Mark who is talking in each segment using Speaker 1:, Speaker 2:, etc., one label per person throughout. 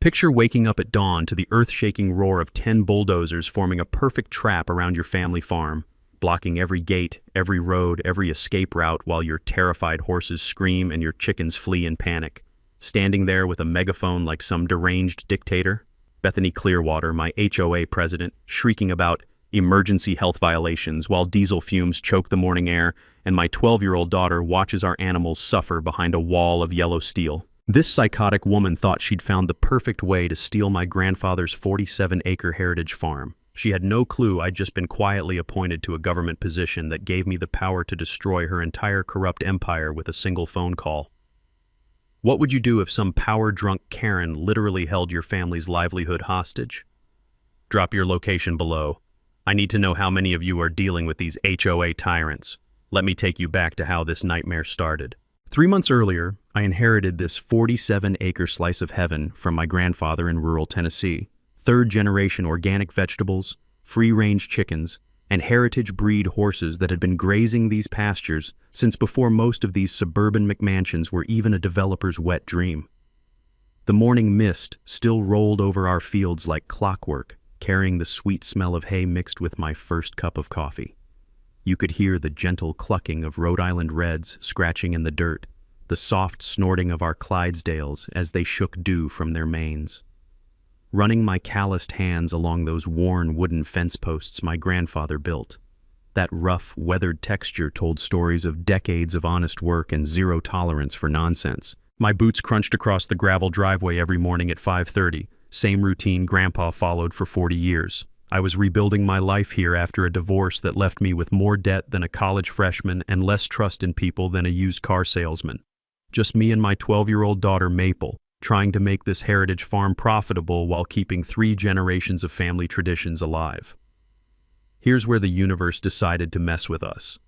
Speaker 1: Picture waking up at dawn to the earth-shaking roar of 10 bulldozers forming a perfect trap around your family farm, blocking every gate, every road, every escape route while your terrified horses scream and your chickens flee in panic. Standing there with a megaphone like some deranged dictator, Bethany Clearwater, my HOA president, shrieking about emergency health violations while diesel fumes choke the morning air, and my 12-year-old daughter watches our animals suffer behind a wall of yellow steel. This psychotic woman thought she'd found the perfect way to steal my grandfather's 47-acre heritage farm. She had no clue I'd just been quietly appointed to a government position that gave me the power to destroy her entire corrupt empire with a single phone call. What would you do if some power-drunk Karen literally held your family's livelihood hostage? Drop your location below. I need to know how many of you are dealing with these HOA tyrants. Let me take you back to how this nightmare started. 3 months earlier, I inherited this 47-acre slice of heaven from my grandfather in rural Tennessee. Third-generation organic vegetables, free-range chickens, and heritage breed horses that had been grazing these pastures since before most of these suburban McMansions were even a developer's wet dream. The morning mist still rolled over our fields like clockwork, carrying the sweet smell of hay mixed with my first cup of coffee. You could hear the gentle clucking of Rhode Island Reds scratching in the dirt, the soft snorting of our Clydesdales as they shook dew from their manes. Running my calloused hands along those worn wooden fence posts my grandfather built, that rough, weathered texture told stories of decades of honest work and zero tolerance for nonsense. My boots crunched across the gravel driveway every morning at 5:30, same routine Grandpa followed for 40 years. I was rebuilding my life here after a divorce that left me with more debt than a college freshman and less trust in people than a used car salesman. Just me and my 12-year-old daughter Maple, trying to make this heritage farm profitable while keeping 3 generations of family traditions alive. Here's where the universe decided to mess with us.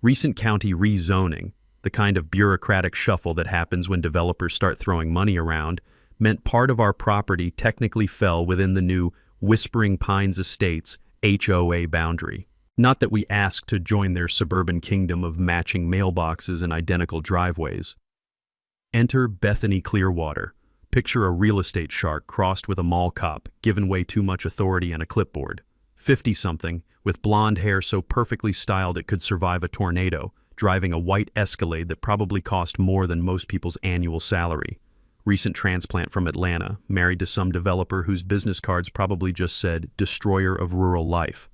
Speaker 1: Recent county rezoning, the kind of bureaucratic shuffle that happens when developers start throwing money around, meant part of our property technically fell within the new Whispering Pines Estates HOA boundary. Not that we asked to join their suburban kingdom of matching mailboxes and identical driveways. Enter Bethany Clearwater. Picture a real estate shark crossed with a mall cop, given way too much authority and a clipboard. 50-something, with blonde hair so perfectly styled it could survive a tornado, driving a white Escalade that probably cost more than most people's annual salary. Recent transplant from Atlanta, married to some developer whose business cards probably just said, "Destroyer of Rural Life."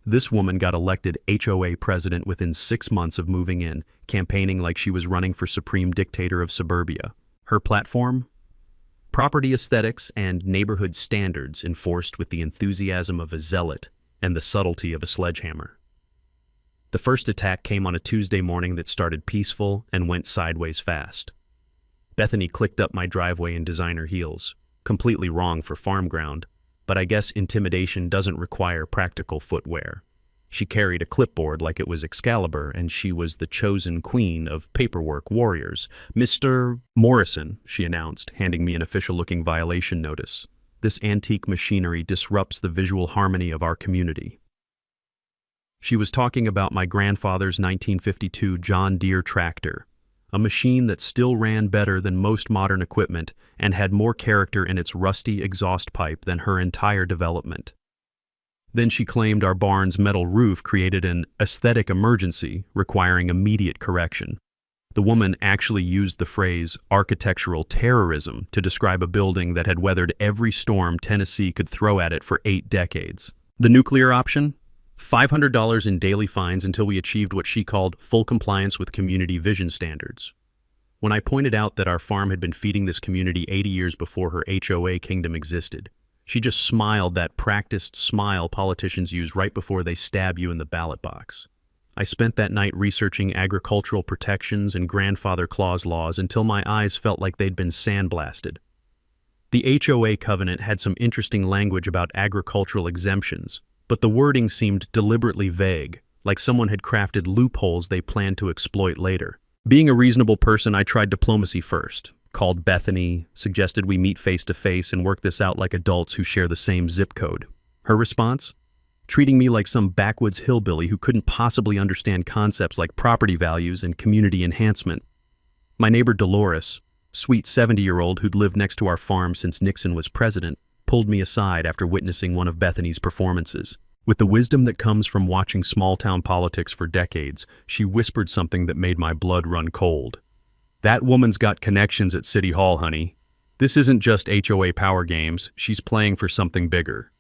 Speaker 1: This woman got elected HOA president within 6 months of moving in, campaigning like she was running for supreme dictator of suburbia. Her platform? Property aesthetics and neighborhood standards enforced with the enthusiasm of a zealot and the subtlety of a sledgehammer. The first attack came on a Tuesday morning that started peaceful and went sideways fast. Bethany clicked up my driveway in designer heels, completely wrong for farm ground, but I guess intimidation doesn't require practical footwear. She carried a clipboard like it was Excalibur, and she was the chosen queen of paperwork warriors. "Mr. Morrison," she announced, handing me an official-looking violation notice. "This antique machinery disrupts the visual harmony of our community." She was talking about my grandfather's 1952 John Deere tractor, a machine that still ran better than most modern equipment and had more character in its rusty exhaust pipe than her entire development. Then she claimed our barn's metal roof created an aesthetic emergency requiring immediate correction. The woman actually used the phrase architectural terrorism to describe a building that had weathered every storm Tennessee could throw at it for 8 decades. The nuclear option? $500 in daily fines until we achieved what she called full compliance with community vision standards. When I pointed out that our farm had been feeding this community 80 years before her HOA kingdom existed, she just smiled that practiced smile politicians use right before they stab you in the ballot box. I spent that night researching agricultural protections and grandfather clause laws until my eyes felt like they'd been sandblasted. The HOA covenant had some interesting language about agricultural exemptions, but the wording seemed deliberately vague, like someone had crafted loopholes they planned to exploit later. Being a reasonable person, I tried diplomacy first, called Bethany, suggested we meet face-to-face and work this out like adults who share the same zip code. Her response? Treating me like some backwoods hillbilly who couldn't possibly understand concepts like property values and community enhancement. My neighbor Dolores, sweet 70-year-old who'd lived next to our farm since Nixon was president, pulled me aside after witnessing one of Bethany's performances. With the wisdom that comes from watching small-town politics for decades, she whispered something that made my blood run cold. "That woman's got connections at City Hall, honey. This isn't just HOA power games, she's playing for something bigger."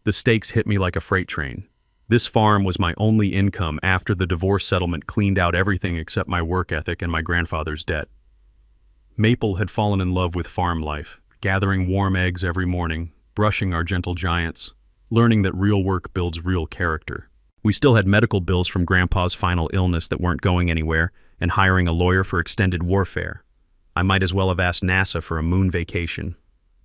Speaker 1: The stakes hit me like a freight train. This farm was my only income after the divorce settlement cleaned out everything except my work ethic and my grandfather's debt. Maple had fallen in love with farm life, gathering warm eggs every morning, brushing our gentle giants, learning that real work builds real character. We still had medical bills from Grandpa's final illness that weren't going anywhere, and hiring a lawyer for extended warfare. I might as well have asked NASA for a moon vacation.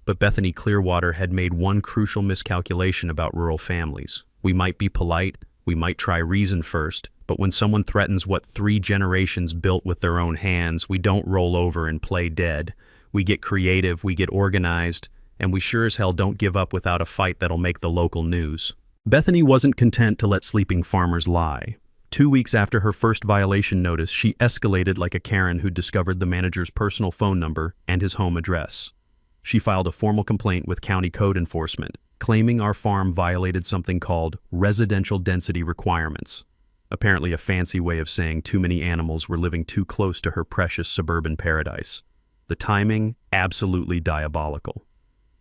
Speaker 1: But Bethany Clearwater had made one crucial miscalculation about rural families. We might be polite, we might try reason first, but when someone threatens what 3 generations built with their own hands, we don't roll over and play dead. We get creative, we get organized, and we sure as hell don't give up without a fight that'll make the local news. Bethany wasn't content to let sleeping farmers lie. 2 weeks after her first violation notice, she escalated like a Karen who'd discovered the manager's personal phone number and his home address. She filed a formal complaint with county code enforcement, claiming our farm violated something called residential density requirements. Apparently a fancy way of saying too many animals were living too close to her precious suburban paradise. The timing, absolutely diabolical.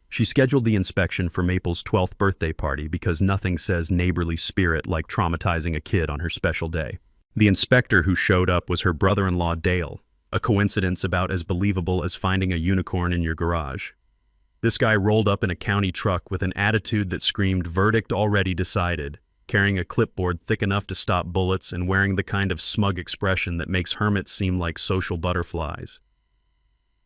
Speaker 1: She scheduled the inspection for Maple's 12th birthday party because nothing says neighborly spirit like traumatizing a kid on her special day. The inspector who showed up was her brother-in-law Dale, a coincidence about as believable as finding a unicorn in your garage. This guy rolled up in a county truck with an attitude that screamed verdict already decided, carrying a clipboard thick enough to stop bullets and wearing the kind of smug expression that makes hermits seem like social butterflies.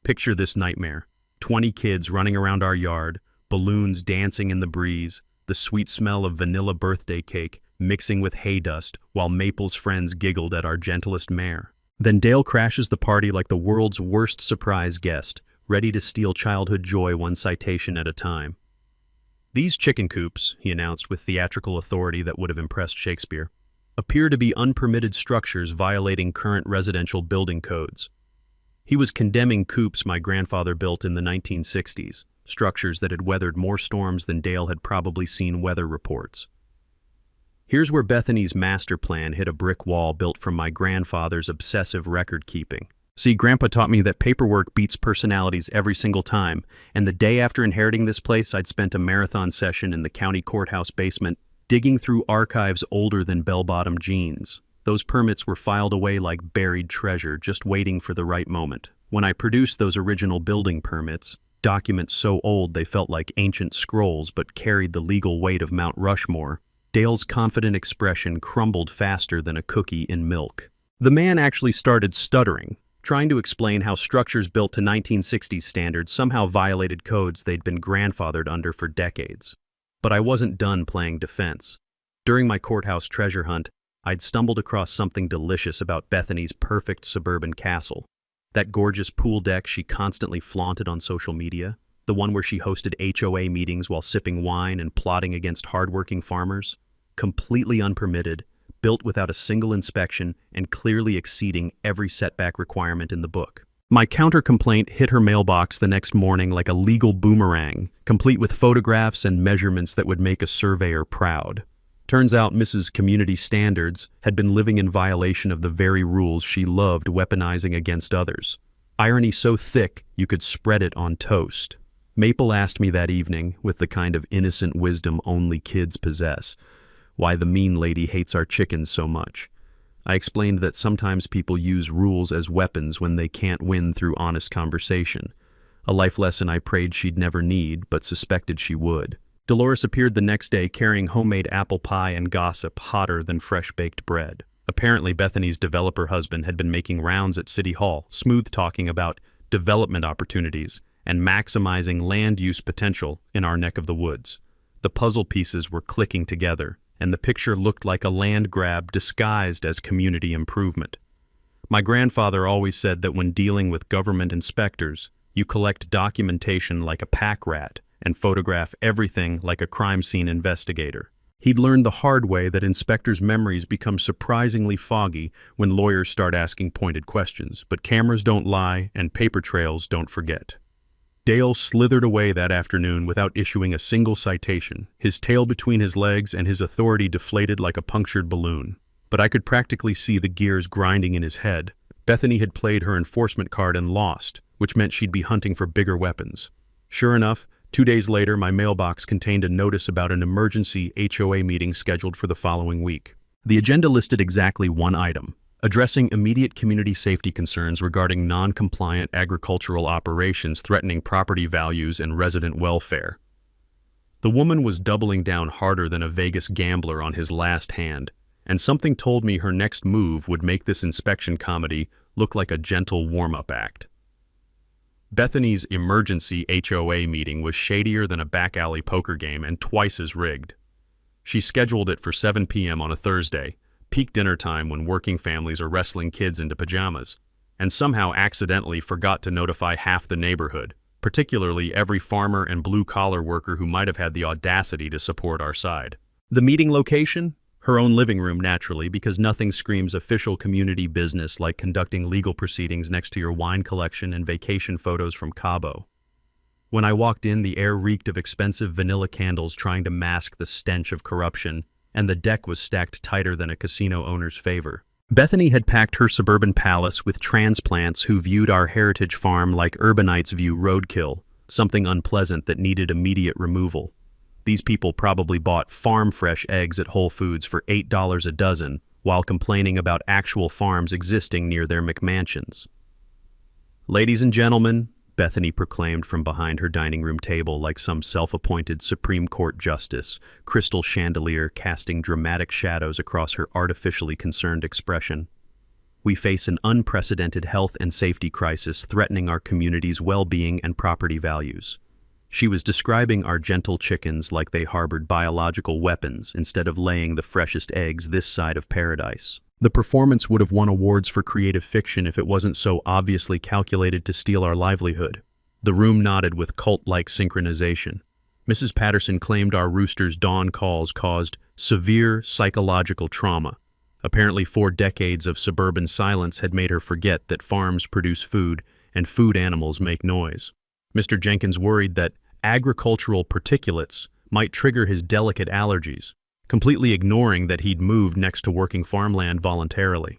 Speaker 1: Picture this nightmare. 20 kids running around our yard, balloons dancing in the breeze, the sweet smell of vanilla birthday cake mixing with hay dust while Maple's friends giggled at our gentlest mare. Then Dale crashes the party like the world's worst surprise guest, ready to steal childhood joy one citation at a time. "These chicken coops," he announced with theatrical authority that would have impressed Shakespeare, "appear to be unpermitted structures violating current residential building codes." He was condemning coops my grandfather built in the 1960s, structures that had weathered more storms than Dale had probably seen weather reports. Here's where Bethany's master plan hit a brick wall built from my grandfather's obsessive record-keeping. See, Grandpa taught me that paperwork beats personalities every single time, and the day after inheriting this place, I'd spent a marathon session in the county courthouse basement, digging through archives older than bell-bottom jeans. Those permits were filed away like buried treasure, just waiting for the right moment. When I produced those original building permits, documents so old they felt like ancient scrolls but carried the legal weight of Mount Rushmore, Dale's confident expression crumbled faster than a cookie in milk. The man actually started stuttering, trying to explain how structures built to 1960s standards somehow violated codes they'd been grandfathered under for decades. But I wasn't done playing defense. During my courthouse treasure hunt, I'd stumbled across something delicious about Bethany's perfect suburban castle. That gorgeous pool deck she constantly flaunted on social media, the one where she hosted HOA meetings while sipping wine and plotting against hardworking farmers, completely unpermitted, built without a single inspection and clearly exceeding every setback requirement in the book. My counter-complaint hit her mailbox the next morning like a legal boomerang, complete with photographs and measurements that would make a surveyor proud. Turns out Mrs. Community Standards had been living in violation of the very rules she loved weaponizing against others. Irony so thick you could spread it on toast. Maple asked me that evening, with the kind of innocent wisdom only kids possess, why the mean lady hates our chickens so much. I explained that sometimes people use rules as weapons when they can't win through honest conversation. A life lesson I prayed she'd never need, but suspected she would. Dolores appeared the next day carrying homemade apple pie and gossip hotter than fresh-baked bread. Apparently Bethany's developer husband had been making rounds at City Hall, smooth-talking about development opportunities and maximizing land use potential in our neck of the woods. The puzzle pieces were clicking together, and the picture looked like a land grab disguised as community improvement. My grandfather always said that when dealing with government inspectors, you collect documentation like a pack rat and photograph everything like a crime scene investigator. He'd learned the hard way that inspectors' memories become surprisingly foggy when lawyers start asking pointed questions, but cameras don't lie and paper trails don't forget. Dale slithered away that afternoon without issuing a single citation, his tail between his legs and his authority deflated like a punctured balloon. But I could practically see the gears grinding in his head. Bethany had played her enforcement card and lost, which meant she'd be hunting for bigger weapons. Sure enough, 2 days later, my mailbox contained a notice about an emergency HOA meeting scheduled for the following week. The agenda listed exactly one item: addressing immediate community safety concerns regarding non-compliant agricultural operations threatening property values and resident welfare. The woman was doubling down harder than a Vegas gambler on his last hand, and something told me her next move would make this inspection comedy look like a gentle warm-up act. Bethany's emergency HOA meeting was shadier than a back-alley poker game and twice as rigged. She scheduled it for 7 p.m. on a Thursday, peak dinner time when working families are wrestling kids into pajamas, and somehow accidentally forgot to notify half the neighborhood, particularly every farmer and blue-collar worker who might have had the audacity to support our side. The meeting location? Her own living room, naturally, because nothing screams official community business like conducting legal proceedings next to your wine collection and vacation photos from Cabo. When I walked in, the air reeked of expensive vanilla candles trying to mask the stench of corruption, and the deck was stacked tighter than a casino owner's favor. Bethany had packed her suburban palace with transplants who viewed our heritage farm like urbanites view roadkill, something unpleasant that needed immediate removal. These people probably bought farm-fresh eggs at Whole Foods for $8 a dozen, while complaining about actual farms existing near their McMansions. "Ladies and gentlemen," Bethany proclaimed from behind her dining room table like some self-appointed Supreme Court justice, crystal chandelier casting dramatic shadows across her artificially concerned expression. "We face an unprecedented health and safety crisis threatening our community's well-being and property values." She was describing our gentle chickens like they harbored biological weapons instead of laying the freshest eggs this side of paradise. The performance would have won awards for creative fiction if it wasn't so obviously calculated to steal our livelihood. The room nodded with cult-like synchronization. Mrs. Patterson claimed our rooster's dawn calls caused severe psychological trauma. Apparently 4 decades of suburban silence had made her forget that farms produce food and food animals make noise. Mr. Jenkins worried that agricultural particulates might trigger his delicate allergies, completely ignoring that he'd moved next to working farmland voluntarily.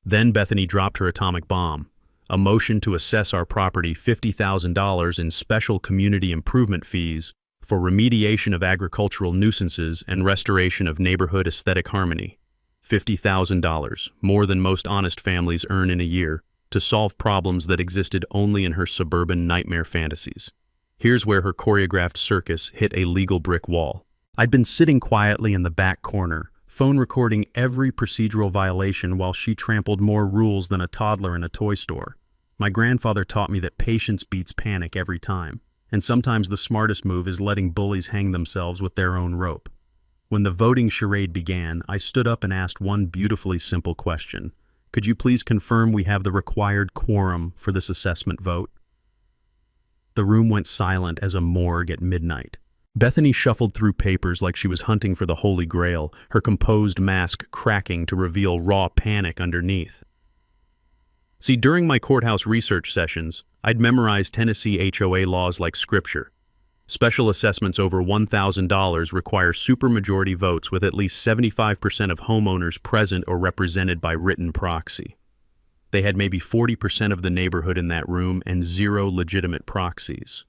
Speaker 1: Then Bethany dropped her atomic bomb, a motion to assess our property $50,000 in special community improvement fees for remediation of agricultural nuisances and restoration of neighborhood aesthetic harmony. $50,000, more than most honest families earn in a year, to solve problems that existed only in her suburban nightmare fantasies. Here's where her choreographed circus hit a legal brick wall. I'd been sitting quietly in the back corner, phone recording every procedural violation while she trampled more rules than a toddler in a toy store. My grandfather taught me that patience beats panic every time, and sometimes the smartest move is letting bullies hang themselves with their own rope. When the voting charade began, I stood up and asked one beautifully simple question. "Could you please confirm we have the required quorum for this assessment vote?" The room went silent as a morgue at midnight. Bethany shuffled through papers like she was hunting for the Holy Grail, her composed mask cracking to reveal raw panic underneath. See, during my courthouse research sessions, I'd memorized Tennessee HOA laws like scripture. Special assessments over $1,000 require supermajority votes with at least 75% of homeowners present or represented by written proxy. They had maybe 40% of the neighborhood in that room and 0 legitimate proxies.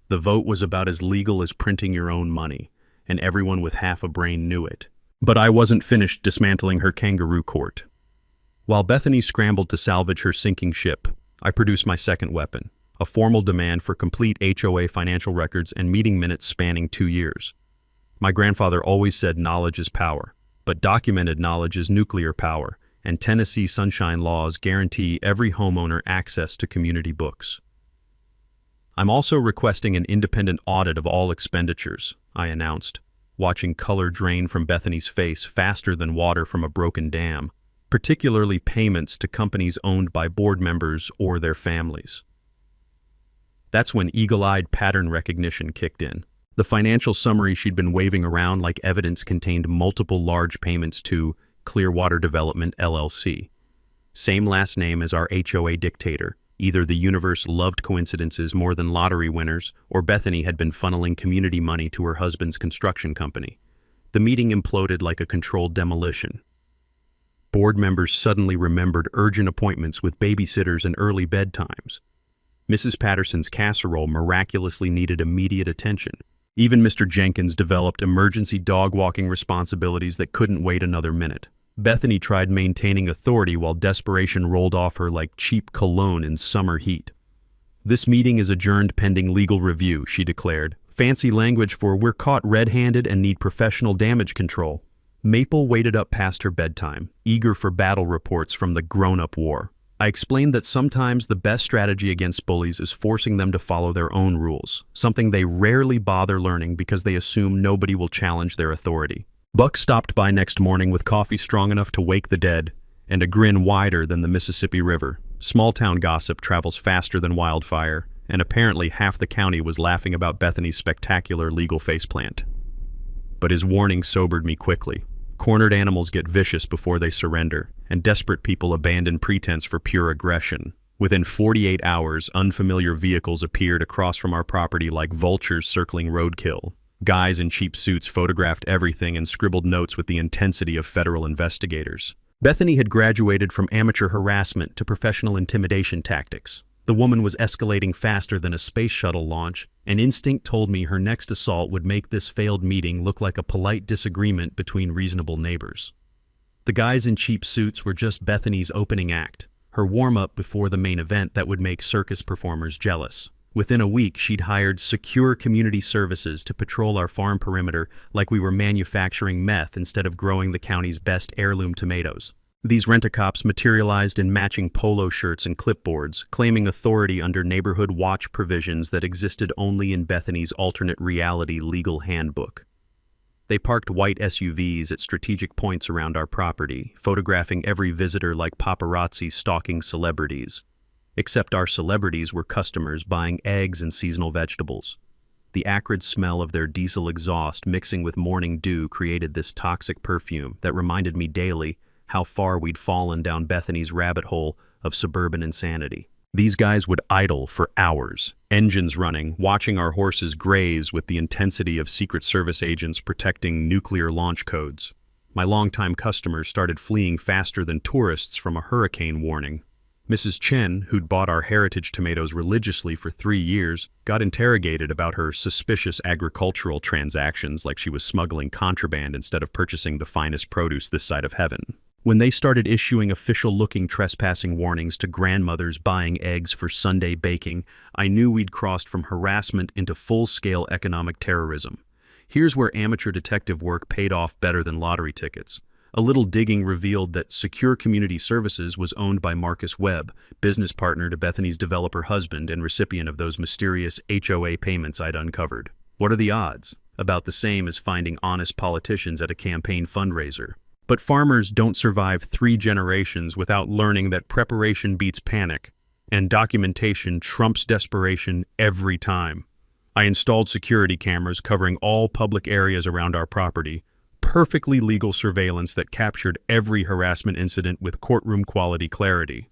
Speaker 1: The vote was about as legal as printing your own money, and everyone with half a brain knew it. But I wasn't finished dismantling her kangaroo court. While Bethany scrambled to salvage her sinking ship, I produced my second weapon, a formal demand for complete HOA financial records and meeting minutes spanning 2 years. My grandfather always said knowledge is power, but documented knowledge is nuclear power, and Tennessee sunshine laws guarantee every homeowner access to community books. "I'm also requesting an independent audit of all expenditures," I announced, watching color drain from Bethany's face faster than water from a broken dam, particularly payments to companies owned by board members or their families. That's when eagle-eyed pattern recognition kicked in. The financial summary she'd been waving around like evidence contained multiple large payments to Clearwater Development, LLC. Same last name as our HOA dictator. Either the universe loved coincidences more than lottery winners, or Bethany had been funneling community money to her husband's construction company. The meeting imploded like a controlled demolition. Board members suddenly remembered urgent appointments with babysitters and early bedtimes. Mrs. Patterson's casserole miraculously needed immediate attention. Even Mr. Jenkins developed emergency dog-walking responsibilities that couldn't wait another minute. Bethany tried maintaining authority while desperation rolled off her like cheap cologne in summer heat. "This meeting is adjourned pending legal review," she declared. Fancy language for "we're caught red-handed and need professional damage control." Maple waited up past her bedtime, eager for battle reports from the grown-up war. I explained that sometimes the best strategy against bullies is forcing them to follow their own rules, something they rarely bother learning because they assume nobody will challenge their authority. Buck stopped by next morning with coffee strong enough to wake the dead, and a grin wider than the Mississippi River. Small-town gossip travels faster than wildfire, and apparently half the county was laughing about Bethany's spectacular legal faceplant. But his warning sobered me quickly. Cornered animals get vicious before they surrender, and desperate people abandon pretense for pure aggression. Within 48 hours, unfamiliar vehicles appeared across from our property like vultures circling roadkill. Guys in cheap suits photographed everything and scribbled notes with the intensity of federal investigators. Bethany had graduated from amateur harassment to professional intimidation tactics. The woman was escalating faster than a space shuttle launch, and instinct told me her next assault would make this failed meeting look like a polite disagreement between reasonable neighbors. The guys in cheap suits were just Bethany's opening act, her warm-up before the main event that would make circus performers jealous. Within a week, she'd hired secure community services to patrol our farm perimeter like we were manufacturing meth instead of growing the county's best heirloom tomatoes. These rent-a-cops materialized in matching polo shirts and clipboards, claiming authority under neighborhood watch provisions that existed only in Bethany's alternate reality legal handbook. They parked white SUVs at strategic points around our property, photographing every visitor like paparazzi stalking celebrities. Except our celebrities were customers buying eggs and seasonal vegetables. The acrid smell of their diesel exhaust mixing with morning dew created this toxic perfume that reminded me daily how far we'd fallen down Bethany's rabbit hole of suburban insanity. These guys would idle for hours, engines running, watching our horses graze with the intensity of Secret Service agents protecting nuclear launch codes. My longtime customers started fleeing faster than tourists from a hurricane warning. Mrs. Chen, who'd bought our heritage tomatoes religiously for 3 years, got interrogated about her suspicious agricultural transactions like she was smuggling contraband instead of purchasing the finest produce this side of heaven. When they started issuing official-looking trespassing warnings to grandmothers buying eggs for Sunday baking, I knew we'd crossed from harassment into full-scale economic terrorism. Here's where amateur detective work paid off better than lottery tickets. A little digging revealed that Secure Community Services was owned by Marcus Webb, business partner to Bethany's developer husband and recipient of those mysterious HOA payments I'd uncovered. What are the odds? About the same as finding honest politicians at a campaign fundraiser. But farmers don't survive 3 generations without learning that preparation beats panic, and documentation trumps desperation every time. I installed security cameras covering all public areas around our property, perfectly legal surveillance that captured every harassment incident with courtroom-quality clarity.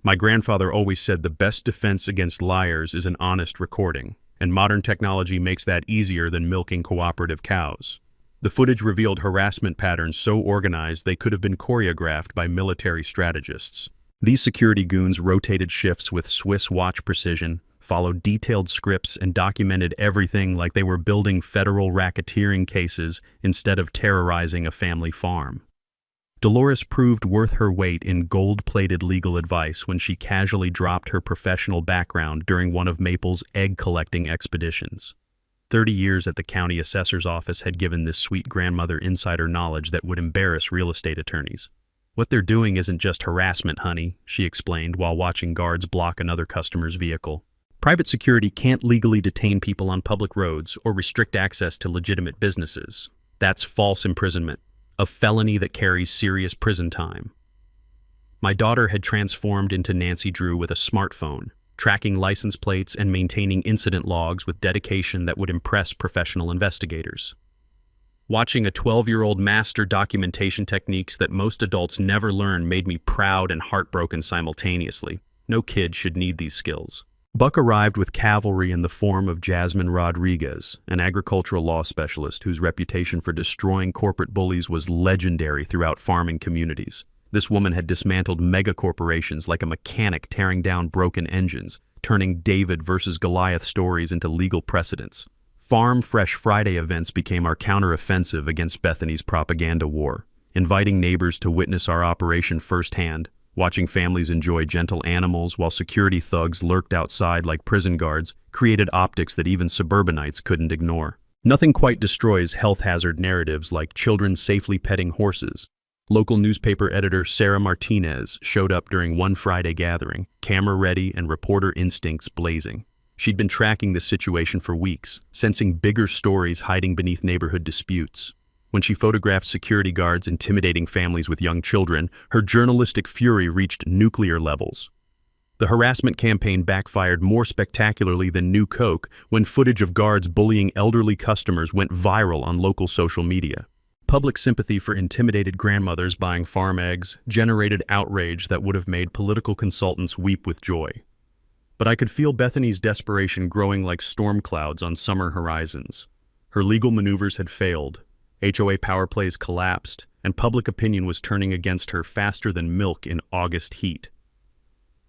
Speaker 1: My grandfather always said the best defense against liars is an honest recording, and modern technology makes that easier than milking cooperative cows. The footage revealed harassment patterns so organized they could have been choreographed by military strategists. These security goons rotated shifts with Swiss watch precision, followed detailed scripts, and documented everything like they were building federal racketeering cases instead of terrorizing a family farm. Dolores proved worth her weight in gold-plated legal advice when she casually dropped her professional background during one of Maple's egg-collecting expeditions. 30 years at the county assessor's office had given this sweet grandmother insider knowledge that would embarrass real estate attorneys. "What they're doing isn't just harassment, honey," she explained while watching guards block another customer's vehicle. "Private security can't legally detain people on public roads or restrict access to legitimate businesses. That's false imprisonment, a felony that carries serious prison time." My daughter had transformed into Nancy Drew with a smartphone, tracking license plates and maintaining incident logs with dedication that would impress professional investigators. Watching a 12-year-old master documentation techniques that most adults never learn made me proud and heartbroken simultaneously. No kid should need these skills. Buck arrived with cavalry in the form of Jasmine Rodriguez, an agricultural law specialist whose reputation for destroying corporate bullies was legendary throughout farming communities. This woman had dismantled megacorporations like a mechanic tearing down broken engines, turning David versus Goliath stories into legal precedents. Farm Fresh Friday events became our counteroffensive against Bethany's propaganda war, inviting neighbors to witness our operation firsthand, watching families enjoy gentle animals while security thugs lurked outside like prison guards, created optics that even suburbanites couldn't ignore. Nothing quite destroys health hazard narratives like children safely petting horses. Local newspaper editor Sarah Martinez showed up during one Friday gathering, camera ready and reporter instincts blazing. She'd been tracking this situation for weeks, sensing bigger stories hiding beneath neighborhood disputes. When she photographed security guards intimidating families with young children, her journalistic fury reached nuclear levels. The harassment campaign backfired more spectacularly than New Coke when footage of guards bullying elderly customers went viral on local social media. Public sympathy for intimidated grandmothers buying farm eggs generated outrage that would have made political consultants weep with joy. But I could feel Bethany's desperation growing like storm clouds on summer horizons. Her legal maneuvers had failed, HOA power plays collapsed, and public opinion was turning against her faster than milk in August heat.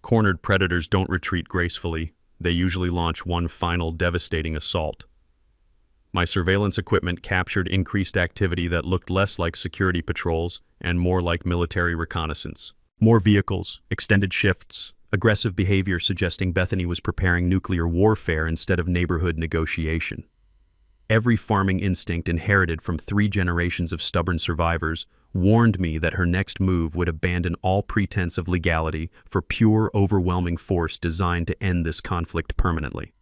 Speaker 1: Cornered predators don't retreat gracefully. They usually launch one final devastating assault. My surveillance equipment captured increased activity that looked less like security patrols and more like military reconnaissance. More vehicles, extended shifts, aggressive behavior suggesting Bethany was preparing nuclear warfare instead of neighborhood negotiation. Every farming instinct inherited from 3 generations of stubborn survivors warned me that her next move would abandon all pretense of legality for pure, overwhelming force designed to end this conflict permanently.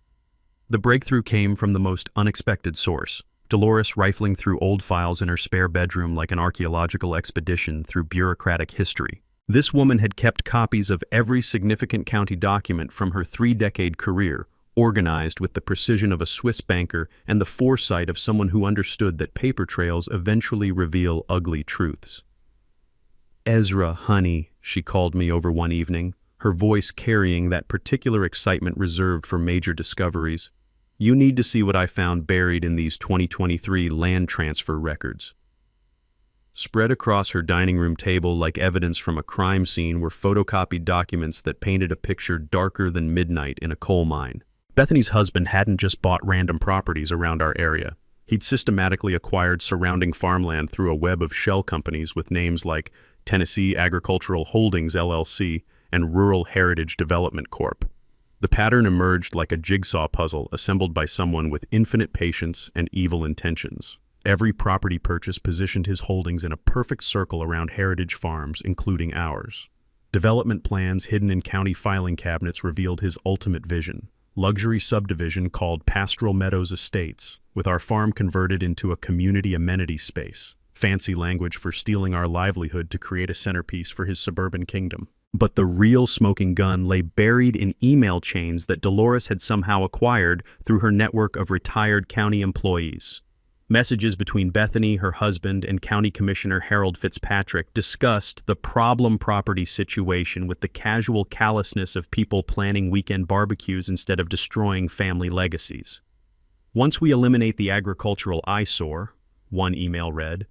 Speaker 1: The breakthrough came from the most unexpected source, Dolores rifling through old files in her spare bedroom like an archaeological expedition through bureaucratic history. This woman had kept copies of every significant county document from her 3-decade career, organized with the precision of a Swiss banker and the foresight of someone who understood that paper trails eventually reveal ugly truths. "Ezra, honey," she called me over one evening, her voice carrying that particular excitement reserved for major discoveries. "You need to see what I found buried in these 2023 land transfer records." Spread across her dining room table like evidence from a crime scene were photocopied documents that painted a picture darker than midnight in a coal mine. Bethany's husband hadn't just bought random properties around our area. He'd systematically acquired surrounding farmland through a web of shell companies with names like Tennessee Agricultural Holdings, LLC, and Rural Heritage Development Corp. The pattern emerged like a jigsaw puzzle assembled by someone with infinite patience and evil intentions. Every property purchase positioned his holdings in a perfect circle around heritage farms, including ours. Development plans hidden in county filing cabinets revealed his ultimate vision: luxury subdivision called Pastoral Meadows Estates, with our farm converted into a community amenity space. Fancy language for stealing our livelihood to create a centerpiece for his suburban kingdom. But the real smoking gun lay buried in email chains that Dolores had somehow acquired through her network of retired county employees. Messages between Bethany, her husband, and County Commissioner Harold Fitzpatrick discussed the problem property situation with the casual callousness of people planning weekend barbecues instead of destroying family legacies. "Once we eliminate the agricultural eyesore," one email read,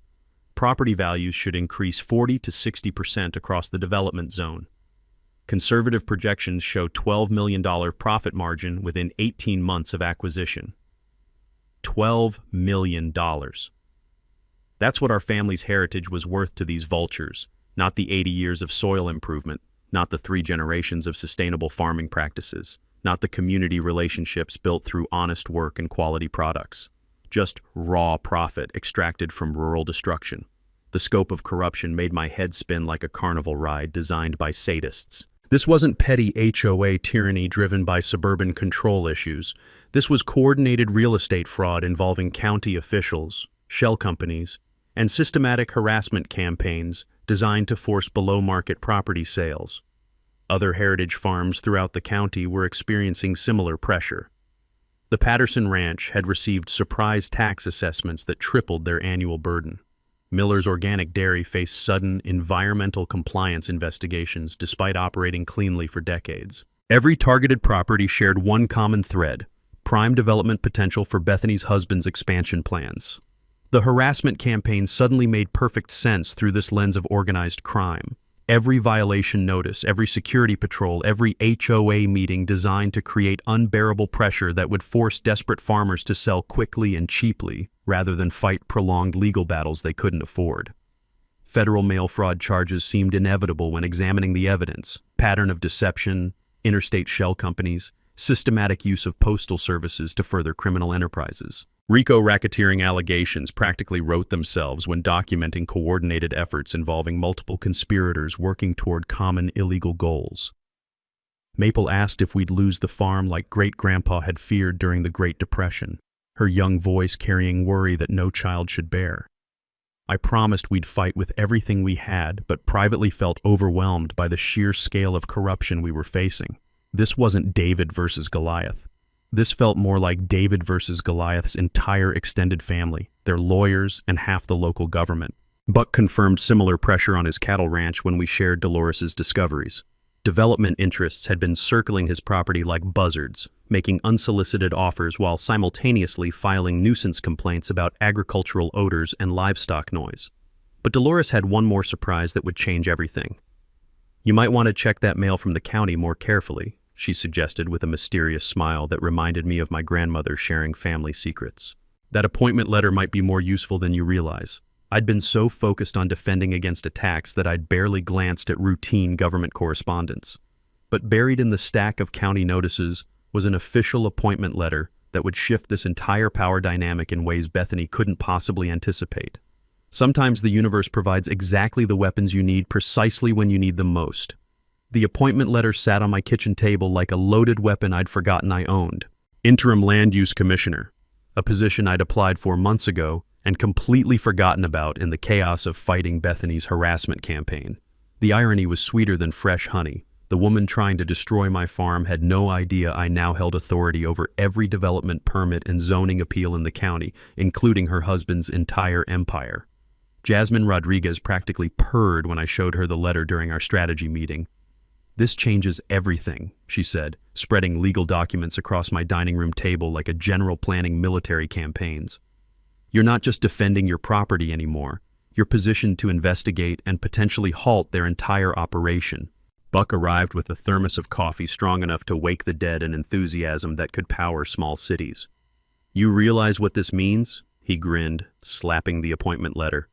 Speaker 1: "property values should increase 40 to 60% across the development zone. Conservative projections show $12 million profit margin within 18 months of acquisition." $12 million. That's what our family's heritage was worth to these vultures, not the 80 years of soil improvement, not the 3 generations of sustainable farming practices, not the community relationships built through honest work and quality products. Just raw profit extracted from rural destruction. The scope of corruption made my head spin like a carnival ride designed by sadists. This wasn't petty HOA tyranny driven by suburban control issues. This was coordinated real estate fraud involving county officials, shell companies, and systematic harassment campaigns designed to force below-market property sales. other heritage farms throughout the county were experiencing similar pressure. The Patterson Ranch had received surprise tax assessments that tripled their annual burden. Miller's Organic Dairy faced sudden environmental compliance investigations despite operating cleanly for decades. Every targeted property shared one common thread: prime development potential for Bethany's husband's expansion plans. The harassment campaign suddenly made perfect sense through this lens of organized crime. Every violation notice, every security patrol, every HOA meeting designed to create unbearable pressure that would force desperate farmers to sell quickly and cheaply, rather than fight prolonged legal battles they couldn't afford. Federal mail fraud charges seemed inevitable when examining the evidence: pattern of deception, interstate shell companies, systematic use of postal services to further criminal enterprises. RICO racketeering allegations practically wrote themselves when documenting coordinated efforts involving multiple conspirators working toward common illegal goals. Maple asked if we'd lose the farm like great-grandpa had feared during the Great Depression, her young voice carrying worry that no child should bear. I promised we'd fight with everything we had, but privately felt overwhelmed by the sheer scale of corruption we were facing. This wasn't David versus Goliath. This felt more like David versus Goliath's entire extended family, their lawyers, and half the local government. Buck confirmed similar pressure on his cattle ranch when we shared Dolores's discoveries. Development interests had been circling his property like buzzards, making unsolicited offers while simultaneously filing nuisance complaints about agricultural odors and livestock noise. But Dolores had one more surprise that would change everything. "You might want to check that mail from the county more carefully," she suggested with a mysterious smile that reminded me of my grandmother sharing family secrets. "That appointment letter might be more useful than you realize." I'd been so focused on defending against attacks that I'd barely glanced at routine government correspondence. But buried in the stack of county notices was an official appointment letter that would shift this entire power dynamic in ways Bethany couldn't possibly anticipate. Sometimes the universe provides exactly the weapons you need precisely when you need them most. The appointment letter sat on my kitchen table like a loaded weapon I'd forgotten I owned. Interim Land Use Commissioner, a position I'd applied for months ago and completely forgotten about in the chaos of fighting Bethany's harassment campaign. The irony was sweeter than fresh honey. The woman trying to destroy my farm had no idea I now held authority over every development permit and zoning appeal in the county, including her husband's entire empire. Jasmine Rodriguez practically purred when I showed her the letter during our strategy meeting. "This changes everything," she said, spreading legal documents across my dining room table like a general planning military campaigns. "You're not just defending your property anymore. You're positioned to investigate and potentially halt their entire operation." Buck arrived with a thermos of coffee strong enough to wake the dead and enthusiasm that could power small cities. "You realize what this means?" he grinned, slapping the appointment letter.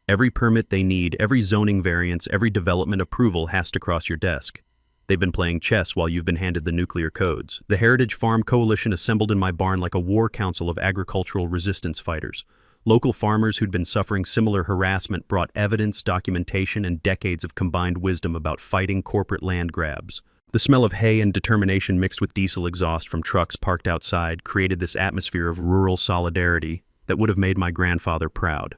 Speaker 1: "Every permit they need, every zoning variance, every development approval has to cross your desk. They've been playing chess while you've been handed the nuclear codes. The Heritage Farm Coalition assembled in my barn like a war council of agricultural resistance fighters. Local farmers who'd been suffering similar harassment brought evidence, documentation, and decades of combined wisdom about fighting corporate land grabs. The smell of hay and determination mixed with diesel exhaust from trucks parked outside created this atmosphere of rural solidarity that would have made my grandfather proud.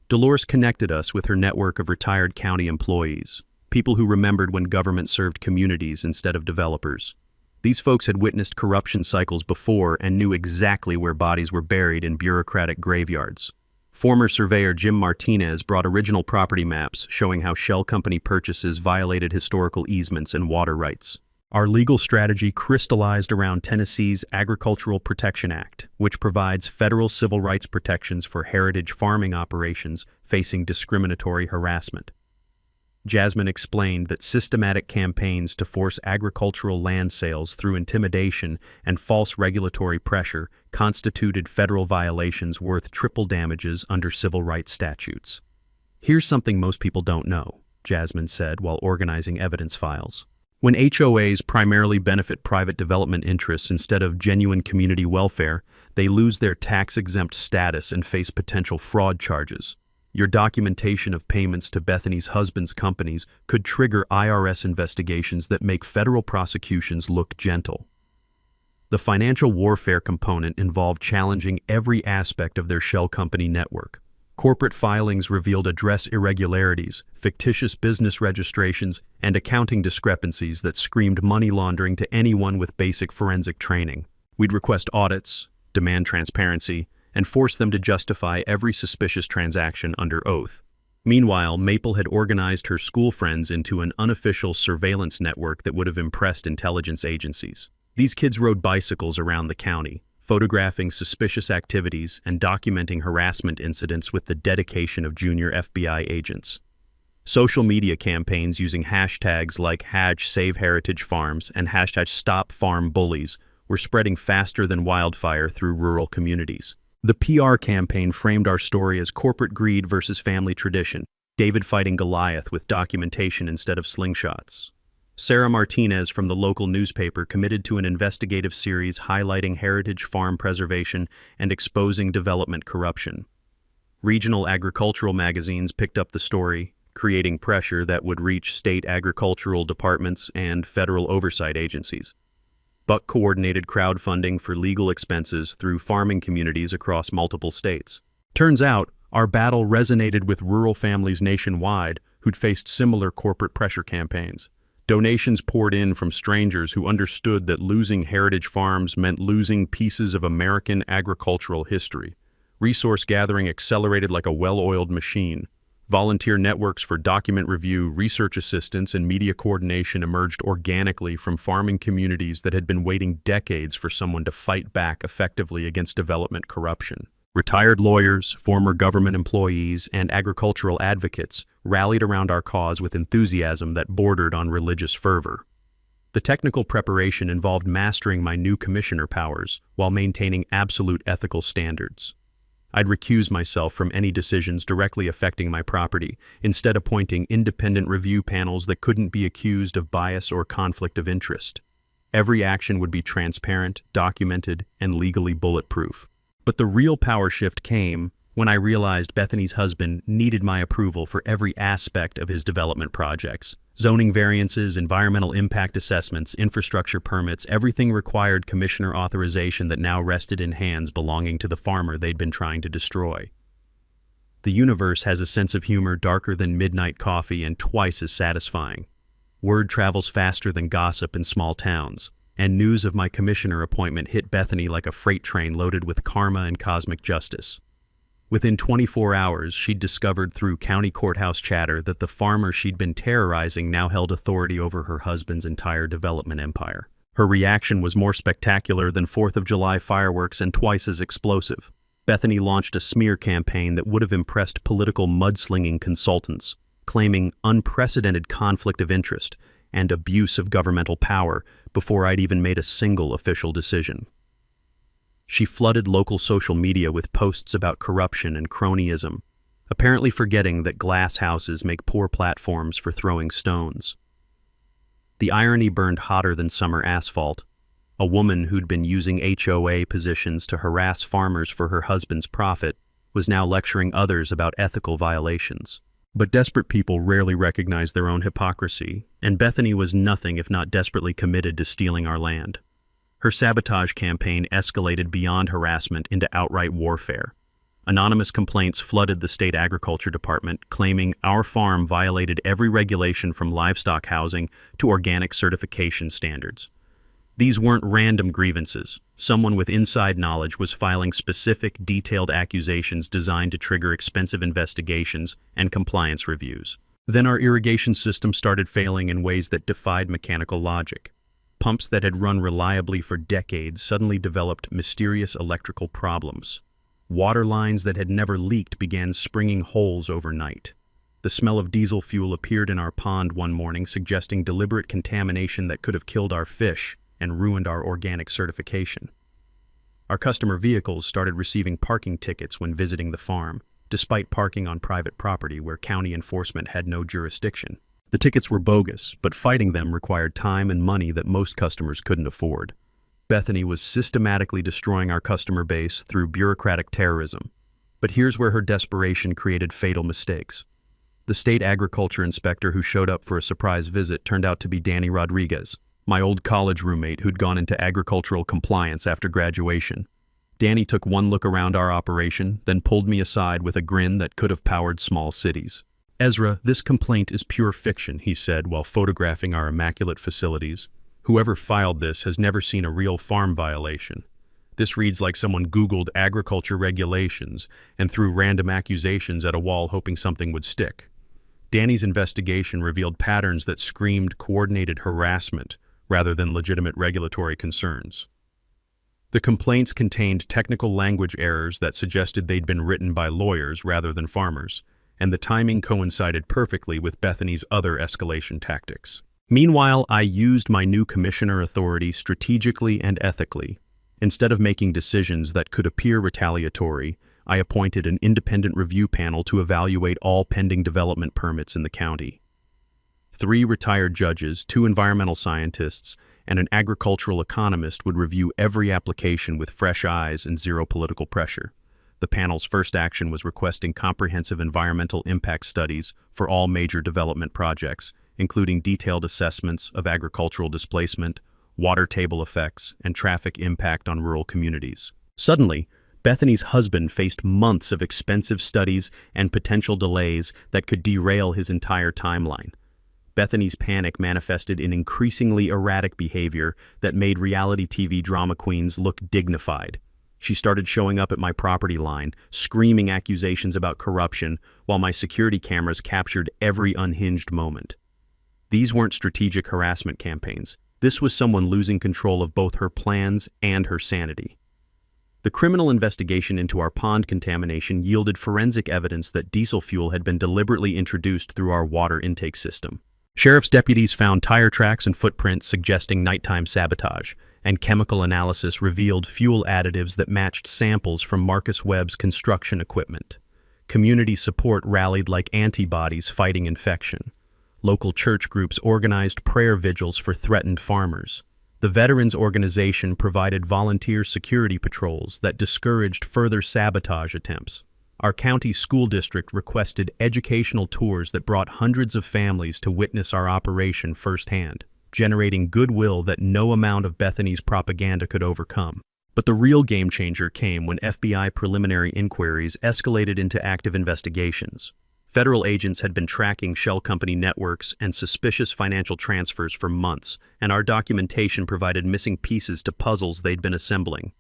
Speaker 1: Dolores connected us with her network of retired county employees, people who remembered when government served communities instead of developers. These folks had witnessed corruption cycles before and knew exactly where bodies were buried in bureaucratic graveyards. Former surveyor Jim Martinez brought original property maps showing how shell company purchases violated historical easements and water rights. Our legal strategy crystallized around Tennessee's Agricultural Protection Act, which provides federal civil rights protections for heritage farming operations facing discriminatory harassment. Jasmine explained that systematic campaigns to force agricultural land sales through intimidation and false regulatory pressure constituted federal violations worth triple damages under civil rights statutes. "Here's something most people don't know," Jasmine said while organizing evidence files. "When HOAs primarily benefit private development interests instead of genuine community welfare, they lose their tax-exempt status and face potential fraud charges. Your documentation of payments to Bethany's husband's companies could trigger IRS investigations that make federal prosecutions look gentle." The financial warfare component involved challenging every aspect of their shell company network: Corporate filings revealed address irregularities, fictitious business registrations, and accounting discrepancies that screamed money laundering to anyone with basic forensic training. We'd request audits, demand transparency, and force them to justify every suspicious transaction under oath. Meanwhile, Maple had organized her school friends into an unofficial surveillance network that would have impressed intelligence agencies. These kids rode bicycles around the county, photographing suspicious activities and documenting harassment incidents with the dedication of junior FBI agents. Social media campaigns using hashtags like #SaveHeritageFarms and #StopFarmBullies were spreading faster than wildfire through rural communities. The PR campaign framed our story as corporate greed versus family tradition, David fighting Goliath with documentation instead of slingshots. Sarah Martinez from the local newspaper committed to an investigative series highlighting heritage farm preservation and exposing development corruption. Regional agricultural magazines picked up the story, creating pressure that would reach state agricultural departments and federal oversight agencies. Buck coordinated crowdfunding for legal expenses through farming communities across multiple states. Turns out, our battle resonated with rural families nationwide who'd faced similar corporate pressure campaigns. Donations poured in from strangers who understood that losing heritage farms meant losing pieces of American agricultural history. Resource gathering accelerated like a well-oiled machine. Volunteer networks for document review, research assistance, and media coordination emerged organically from farming communities that had been waiting decades for someone to fight back effectively against development corruption. Retired lawyers, former government employees, and agricultural advocates rallied around our cause with enthusiasm that bordered on religious fervor. The technical preparation involved mastering my new commissioner powers while maintaining absolute ethical standards. I'd recuse myself from any decisions directly affecting my property, instead appointing independent review panels that couldn't be accused of bias or conflict of interest. Every action would be transparent, documented, and legally bulletproof. But the real power shift came when I realized Bethany's husband needed my approval for every aspect of his development projects. Zoning variances, environmental impact assessments, infrastructure permits, everything required commissioner authorization that now rested in hands belonging to the farmer they'd been trying to destroy. The universe has a sense of humor darker than midnight coffee and twice as satisfying. Word travels faster than gossip in small towns, and news of my commissioner appointment hit Bethany like a freight train loaded with karma and cosmic justice. Within 24 hours, she'd discovered through county courthouse chatter that the farmer she'd been terrorizing now held authority over her husband's entire development empire. Her reaction was more spectacular than 4th of July fireworks and twice as explosive. Bethany launched a smear campaign that would have impressed political mudslinging consultants, claiming unprecedented conflict of interest and abuse of governmental power before I'd even made a single official decision. She flooded local social media with posts about corruption and cronyism, apparently forgetting that glass houses make poor platforms for throwing stones. The irony burned hotter than summer asphalt. A woman who'd been using HOA positions to harass farmers for her husband's profit was now lecturing others about ethical violations. But desperate people rarely recognize their own hypocrisy, and Bethany was nothing if not desperately committed to stealing our land. Her sabotage campaign escalated beyond harassment into outright warfare. Anonymous complaints flooded the state agriculture department, claiming our farm violated every regulation from livestock housing to organic certification standards. These weren't random grievances. Someone with inside knowledge was filing specific, detailed accusations designed to trigger expensive investigations and compliance reviews. Then our irrigation system started failing in ways that defied mechanical logic. Pumps that had run reliably for decades suddenly developed mysterious electrical problems. Water lines that had never leaked began springing holes overnight. The smell of diesel fuel appeared in our pond one morning, suggesting deliberate contamination that could have killed our fish and ruined our organic certification. Our customer vehicles started receiving parking tickets when visiting the farm, despite parking on private property where county enforcement had no jurisdiction. The tickets were bogus, but fighting them required time and money that most customers couldn't afford. Bethany was systematically destroying our customer base through bureaucratic terrorism. But here's where her desperation created fatal mistakes. The state agriculture inspector who showed up for a surprise visit turned out to be Danny Rodriguez, my old college roommate who'd gone into agricultural compliance after graduation. Danny took one look around our operation, then pulled me aside with a grin that could have powered small cities. "Ezra, this complaint is pure fiction," he said while photographing our immaculate facilities. "Whoever filed this has never seen a real farm violation. This reads like someone Googled agriculture regulations and threw random accusations at a wall hoping something would stick." Danny's investigation revealed patterns that screamed coordinated harassment rather than legitimate regulatory concerns. The complaints contained technical language errors that suggested they'd been written by lawyers rather than farmers, and the timing coincided perfectly with Bethany's other escalation tactics. Meanwhile, I used my new commissioner authority strategically and ethically. Instead of making decisions that could appear retaliatory, I appointed an independent review panel to evaluate all pending development permits in the county. 3 retired judges, 2 environmental scientists, and an agricultural economist would review every application with fresh eyes and zero political pressure. The panel's first action was requesting comprehensive environmental impact studies for all major development projects, including detailed assessments of agricultural displacement, water table effects, and traffic impact on rural communities. Suddenly, Bethany's husband faced months of expensive studies and potential delays that could derail his entire timeline. Bethany's panic manifested in increasingly erratic behavior that made reality TV drama queens look dignified. She started showing up at my property line, screaming accusations about corruption, while my security cameras captured every unhinged moment. These weren't strategic harassment campaigns. This was someone losing control of both her plans and her sanity. The criminal investigation into our pond contamination yielded forensic evidence that diesel fuel had been deliberately introduced through our water intake system. Sheriff's deputies found tire tracks and footprints suggesting nighttime sabotage, and chemical analysis revealed fuel additives that matched samples from Marcus Webb's construction equipment. Community support rallied like antibodies fighting infection. Local church groups organized prayer vigils for threatened farmers. The Veterans Organization provided volunteer security patrols that discouraged further sabotage attempts. Our county school district requested educational tours that brought hundreds of families to witness our operation firsthand, generating goodwill that no amount of Bethany's propaganda could overcome. But the real game changer came when FBI preliminary inquiries escalated into active investigations. Federal agents had been tracking shell company networks and suspicious financial transfers for months, and our documentation provided missing pieces to puzzles they'd been assembling.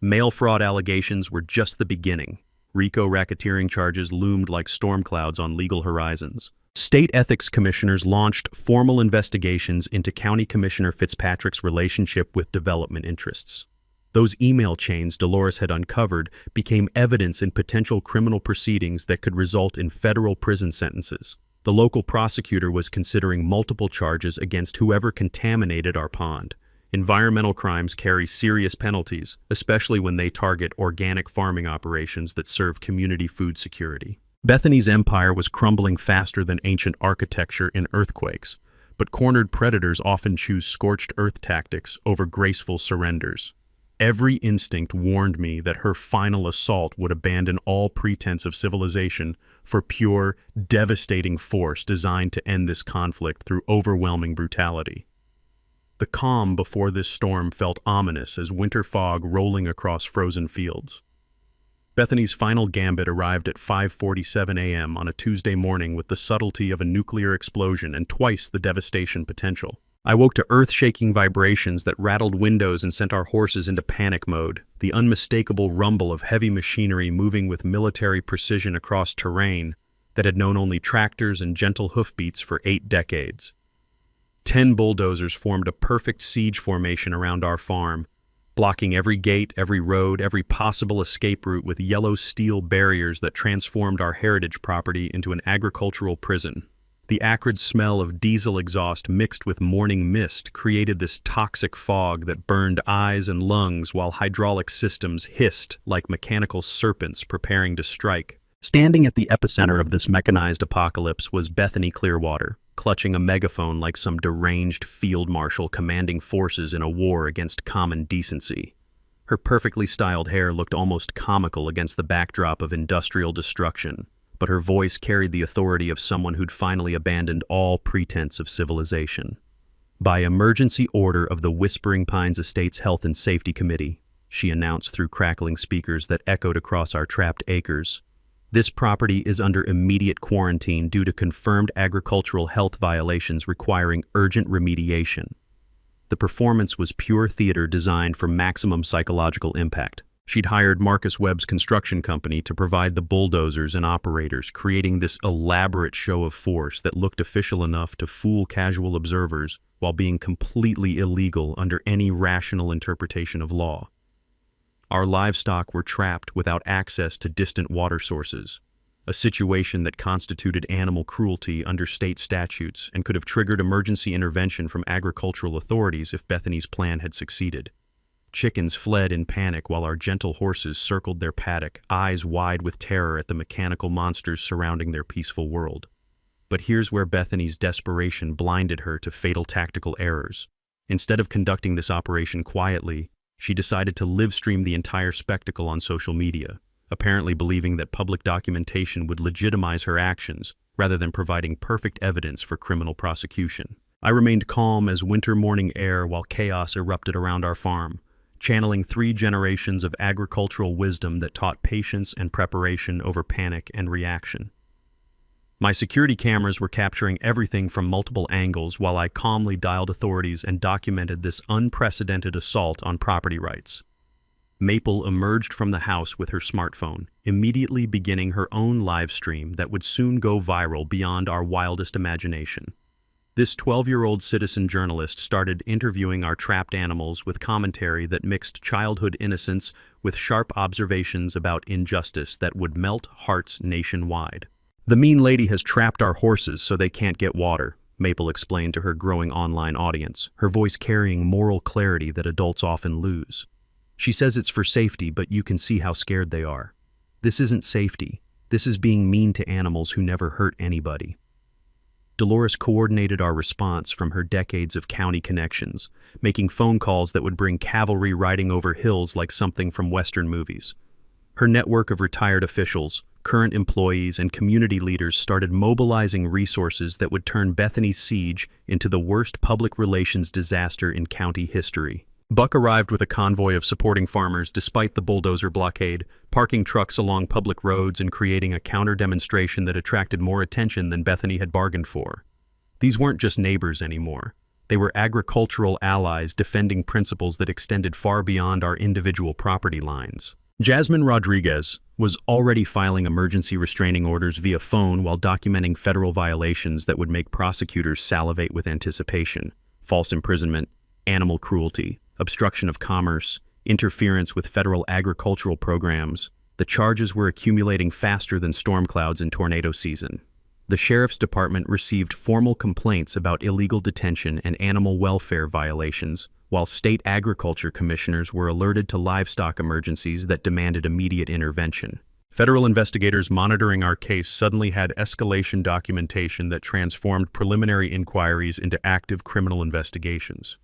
Speaker 1: Mail fraud allegations were just the beginning. RICO racketeering charges loomed like storm clouds on legal horizons. State ethics commissioners launched formal investigations into County Commissioner Fitzpatrick's relationship with development interests. Those email chains Dolores had uncovered became evidence in potential criminal proceedings that could result in federal prison sentences. The local prosecutor was considering multiple charges against whoever contaminated our pond. Environmental crimes carry serious penalties, especially when they target organic farming operations that serve community food security. Bethany's empire was crumbling faster than ancient architecture in earthquakes, but cornered predators often choose scorched earth tactics over graceful surrenders. Every instinct warned me that her final assault would abandon all pretense of civilization for pure, devastating force designed to end this conflict through overwhelming brutality. The calm before this storm felt ominous as winter fog rolling across frozen fields. Bethany's final gambit arrived at 5:47 a.m. on a Tuesday morning with the subtlety of a nuclear explosion and twice the devastation potential. I woke to earth-shaking vibrations that rattled windows and sent our horses into panic mode, the unmistakable rumble of heavy machinery moving with military precision across terrain that had known only tractors and gentle hoofbeats for 8 decades. 10 bulldozers formed a perfect siege formation around our farm, blocking every gate, every road, every possible escape route with yellow steel barriers that transformed our heritage property into an agricultural prison. The acrid smell of diesel exhaust mixed with morning mist created this toxic fog that burned eyes and lungs while hydraulic systems hissed like mechanical serpents preparing to strike. Standing at the epicenter of this mechanized apocalypse was Bethany Clearwater, clutching a megaphone like some deranged field marshal commanding forces in a war against common decency. Her perfectly styled hair looked almost comical against the backdrop of industrial destruction, but her voice carried the authority of someone who'd finally abandoned all pretense of civilization. By emergency order of the Whispering Pines Estates Health and Safety Committee, she announced through crackling speakers that echoed across our trapped acres. "This property is under immediate quarantine due to confirmed agricultural health violations requiring urgent remediation." The performance was pure theater designed for maximum psychological impact. She'd hired Marcus Webb's construction company to provide the bulldozers and operators, creating this elaborate show of force that looked official enough to fool casual observers while being completely illegal under any rational interpretation of law. Our livestock were trapped without access to distant water sources, a situation that constituted animal cruelty under state statutes and could have triggered emergency intervention from agricultural authorities if Bethany's plan had succeeded. Chickens fled in panic while our gentle horses circled their paddock, eyes wide with terror at the mechanical monsters surrounding their peaceful world. But here's where Bethany's desperation blinded her to fatal tactical errors. Instead of conducting this operation quietly, she decided to live-stream the entire spectacle on social media, apparently believing that public documentation would legitimize her actions rather than providing perfect evidence for criminal prosecution. I remained calm as winter morning air while chaos erupted around our farm, channeling 3 generations of agricultural wisdom that taught patience and preparation over panic and reaction. My security cameras were capturing everything from multiple angles while I calmly dialed authorities and documented this unprecedented assault on property rights. Maple emerged from the house with her smartphone, immediately beginning her own live stream that would soon go viral beyond our wildest imagination. This 12-year-old citizen journalist started interviewing our trapped animals with commentary that mixed childhood innocence with sharp observations about injustice that would melt hearts nationwide. "The mean lady has trapped our horses so they can't get water," Maple explained to her growing online audience, her voice carrying moral clarity that adults often lose. "She says it's for safety, but you can see how scared they are. This isn't safety. This is being mean to animals who never hurt anybody." Dolores coordinated our response from her decades of county connections, making phone calls that would bring cavalry riding over hills like something from Western movies. Her network of retired officials, current employees, and community leaders started mobilizing resources that would turn Bethany's siege into the worst public relations disaster in county history. Buck arrived with a convoy of supporting farmers despite the bulldozer blockade, parking trucks along public roads and creating a counter-demonstration that attracted more attention than Bethany had bargained for. These weren't just neighbors anymore. They were agricultural allies defending principles that extended far beyond our individual property lines. Jasmine Rodriguez was already filing emergency restraining orders via phone while documenting federal violations that would make prosecutors salivate with anticipation: false imprisonment, animal cruelty, obstruction of commerce, interference with federal agricultural programs. The charges were accumulating faster than storm clouds in tornado season. The sheriff's department received formal complaints about illegal detention and animal welfare violations, while state agriculture commissioners were alerted to livestock emergencies that demanded immediate intervention. Federal investigators monitoring our case suddenly had escalation documentation that transformed preliminary inquiries into active criminal investigations.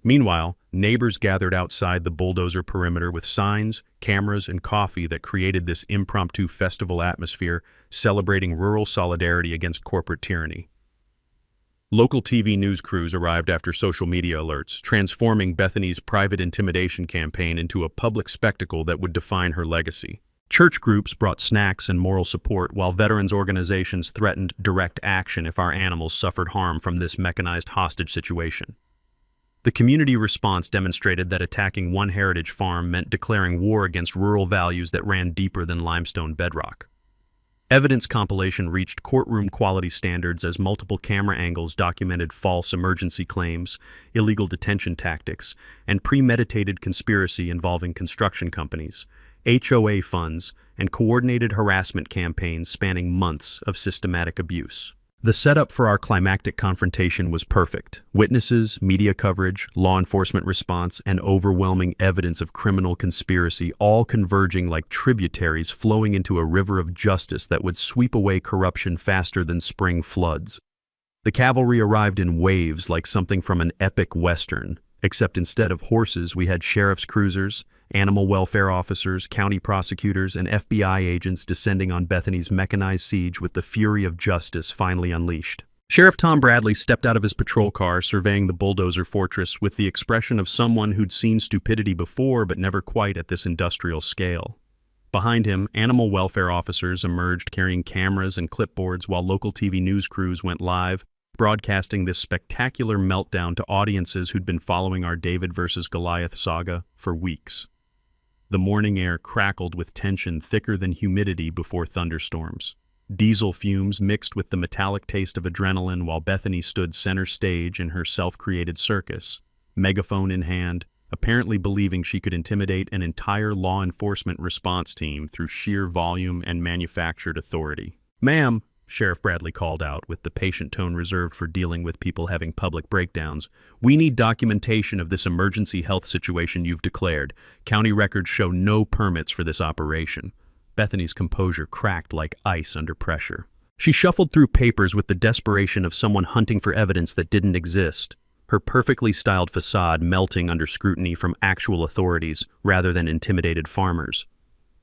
Speaker 1: Meanwhile, neighbors gathered outside the bulldozer perimeter with signs, cameras, and coffee that created this impromptu festival atmosphere, celebrating rural solidarity against corporate tyranny. Local TV news crews arrived after social media alerts, transforming Bethany's private intimidation campaign into a public spectacle that would define her legacy. Church groups brought snacks and moral support, while veterans organizations threatened direct action if our animals suffered harm from this mechanized hostage situation. The community response demonstrated that attacking one heritage farm meant declaring war against rural values that ran deeper than limestone bedrock. Evidence compilation reached courtroom quality standards as multiple camera angles documented false emergency claims, illegal detention tactics, and premeditated conspiracy involving construction companies, HOA funds, and coordinated harassment campaigns spanning months of systematic abuse. The setup for our climactic confrontation was perfect. Witnesses, media coverage, law enforcement response, and overwhelming evidence of criminal conspiracy all converging like tributaries flowing into a river of justice that would sweep away corruption faster than spring floods. The cavalry arrived in waves like something from an epic western, except instead of horses we had sheriff's cruisers, animal welfare officers, county prosecutors, and FBI agents descending on Bethany's mechanized siege with the fury of justice finally unleashed. Sheriff Tom Bradley stepped out of his patrol car, surveying the bulldozer fortress with the expression of someone who'd seen stupidity before but never quite at this industrial scale. Behind him, animal welfare officers emerged carrying cameras and clipboards while local TV news crews went live, broadcasting this spectacular meltdown to audiences who'd been following our David versus Goliath saga for weeks. The morning air crackled with tension thicker than humidity before thunderstorms. Diesel fumes mixed with the metallic taste of adrenaline while Bethany stood center stage in her self-created circus, megaphone in hand, apparently believing she could intimidate an entire law enforcement response team through sheer volume and manufactured authority. "Ma'am," Sheriff Bradley called out with the patient tone reserved for dealing with people having public breakdowns, "we need documentation of this emergency health situation you've declared. County records show no permits for this operation." Bethany's composure cracked like ice under pressure. She shuffled through papers with the desperation of someone hunting for evidence that didn't exist, her perfectly styled facade melting under scrutiny from actual authorities rather than intimidated farmers.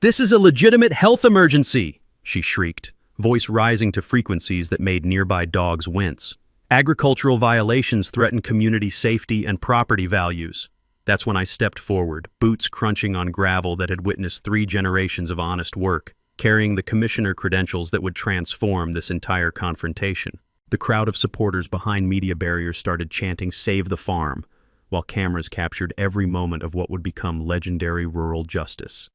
Speaker 1: "This is a legitimate health emergency!" she shrieked, voice rising to frequencies that made nearby dogs wince. "Agricultural violations threaten community safety and property values." That's when I stepped forward, boots crunching on gravel that had witnessed 3 generations of honest work, carrying the commissioner credentials that would transform this entire confrontation. The crowd of supporters behind media barriers started chanting "Save the Farm," while cameras captured every moment of what would become legendary rural justice.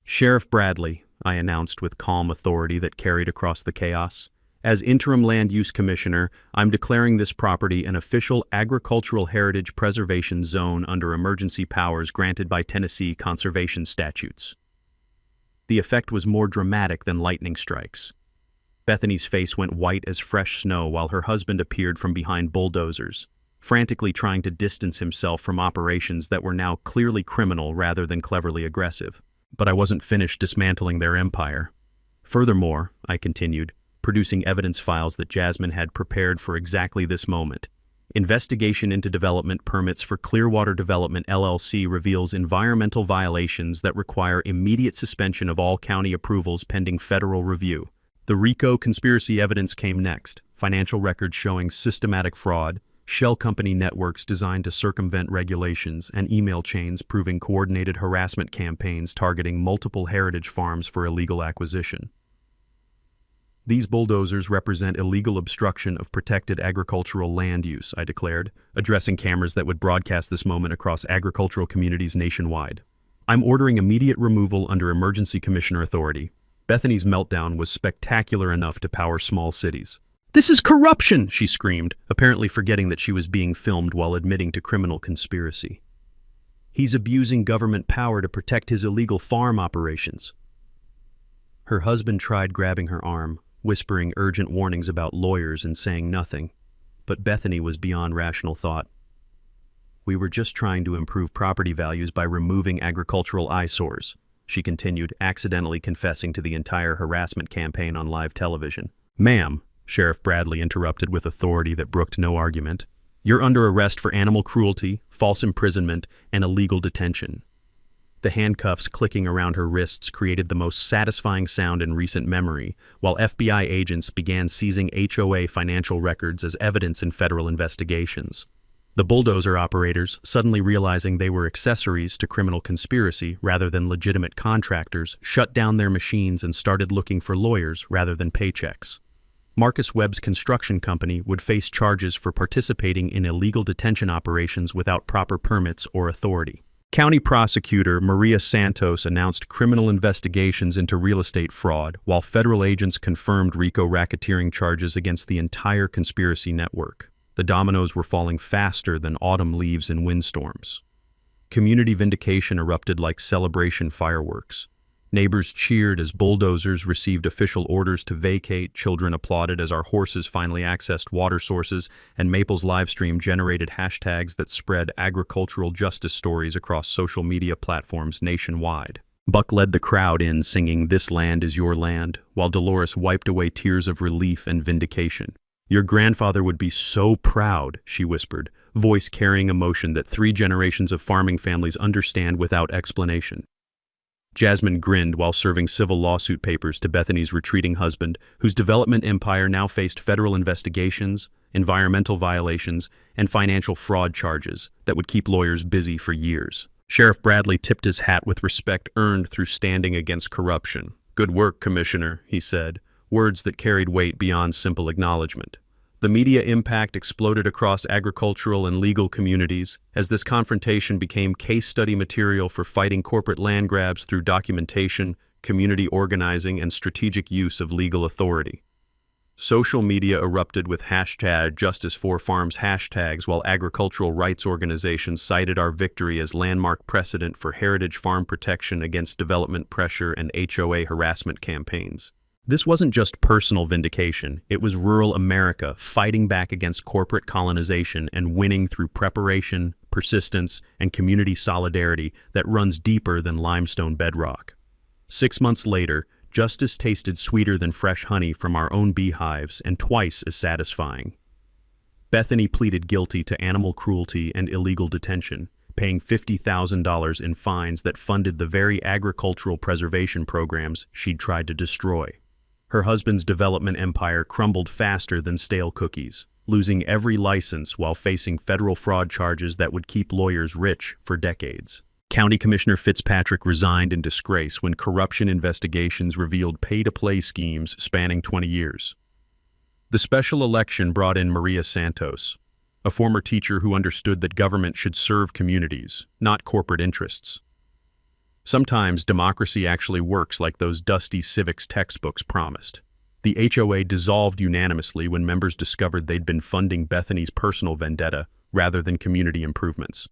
Speaker 1: "Sheriff Bradley," I announced with calm authority that carried across the chaos, "as interim land use commissioner, I'm declaring this property an official agricultural heritage preservation zone under emergency powers granted by Tennessee conservation statutes." The effect was more dramatic than lightning strikes. Bethany's face went white as fresh snow while her husband appeared from behind bulldozers, frantically trying to distance himself from operations that were now clearly criminal rather than cleverly aggressive. But I wasn't finished dismantling their empire. Furthermore, I continued, producing evidence files that Jasmine had prepared for exactly this moment. Investigation into development permits for Clearwater Development LLC reveals environmental violations that require immediate suspension of all county approvals pending federal review. The RICO conspiracy evidence came next, financial records showing systematic fraud, shell company networks designed to circumvent regulations, and email chains proving coordinated harassment campaigns targeting multiple heritage farms for illegal acquisition. "These bulldozers represent illegal obstruction of protected agricultural land use," I declared, addressing cameras that would broadcast this moment across agricultural communities nationwide. "I'm ordering immediate removal under emergency commissioner authority." Bethany's meltdown was spectacular enough to power small cities. "This is corruption!" she screamed, apparently forgetting that she was being filmed while admitting to criminal conspiracy. "He's abusing government power to protect his illegal farm operations." Her husband tried grabbing her arm, whispering urgent warnings about lawyers and saying nothing, but Bethany was beyond rational thought. "We were just trying to improve property values by removing agricultural eyesores," she continued, accidentally confessing to the entire harassment campaign on live television. "Ma'am," Sheriff Bradley interrupted with authority that brooked no argument, "you're under arrest for animal cruelty, false imprisonment, and illegal detention." The handcuffs clicking around her wrists created the most satisfying sound in recent memory, while FBI agents began seizing HOA financial records as evidence in federal investigations. The bulldozer operators, suddenly realizing they were accessories to criminal conspiracy rather than legitimate contractors, shut down their machines and started looking for lawyers rather than paychecks. Marcus Webb's construction company would face charges for participating in illegal detention operations without proper permits or authority. County Prosecutor Maria Santos announced criminal investigations into real estate fraud, while federal agents confirmed RICO racketeering charges against the entire conspiracy network. The dominoes were falling faster than autumn leaves in windstorms. Community vindication erupted like celebration fireworks. Neighbors cheered as bulldozers received official orders to vacate, children applauded as our horses finally accessed water sources, and Maple's livestream generated hashtags that spread agricultural justice stories across social media platforms nationwide. Buck led the crowd in singing "This Land is Your Land," while Dolores wiped away tears of relief and vindication. "Your grandfather would be so proud," she whispered, voice carrying emotion that 3 generations of farming families understand without explanation. Jasmine grinned while serving civil lawsuit papers to Bethany's retreating husband, whose development empire now faced federal investigations, environmental violations, and financial fraud charges that would keep lawyers busy for years. Sheriff Bradley tipped his hat with respect earned through standing against corruption. "Good work, Commissioner," he said, words that carried weight beyond simple acknowledgement. The media impact exploded across agricultural and legal communities as this confrontation became case study material for fighting corporate land grabs through documentation, community organizing, and strategic use of legal authority. Social media erupted with #JusticeForFarms hashtags while agricultural rights organizations cited our victory as landmark precedent for heritage farm protection against development pressure and HOA harassment campaigns. This wasn't just personal vindication, it was rural America fighting back against corporate colonization and winning through preparation, persistence, and community solidarity that runs deeper than limestone bedrock. 6 months later, justice tasted sweeter than fresh honey from our own beehives and twice as satisfying. Bethany pleaded guilty to animal cruelty and illegal detention, paying $50,000 in fines that funded the very agricultural preservation programs she'd tried to destroy. Her husband's development empire crumbled faster than stale cookies, losing every license while facing federal fraud charges that would keep lawyers rich for decades. County Commissioner Fitzpatrick resigned in disgrace when corruption investigations revealed pay-to-play schemes spanning 20 years. The special election brought in Maria Santos, a former teacher who understood that government should serve communities, not corporate interests. Sometimes democracy actually works like those dusty civics textbooks promised. The HOA dissolved unanimously when members discovered they'd been funding Bethany's personal vendetta rather than community improvements.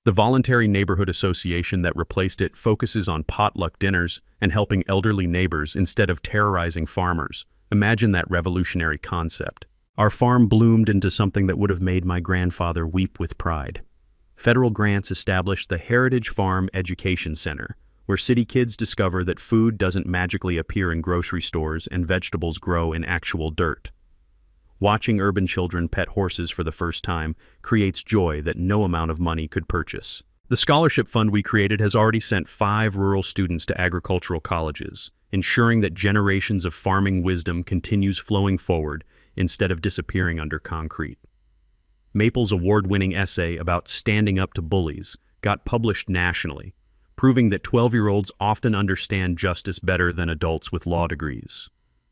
Speaker 1: The voluntary neighborhood association that replaced it focuses on potluck dinners and helping elderly neighbors instead of terrorizing farmers. Imagine that revolutionary concept. Our farm bloomed into something that would have made my grandfather weep with pride. Federal grants established the Heritage Farm Education Center, where city kids discover that food doesn't magically appear in grocery stores and vegetables grow in actual dirt. Watching urban children pet horses for the first time creates joy that no amount of money could purchase. The scholarship fund we created has already sent 5 rural students to agricultural colleges, ensuring that generations of farming wisdom continues flowing forward instead of disappearing under concrete. Maple's award-winning essay about standing up to bullies got published nationally, proving that 12-year-olds often understand justice better than adults with law degrees.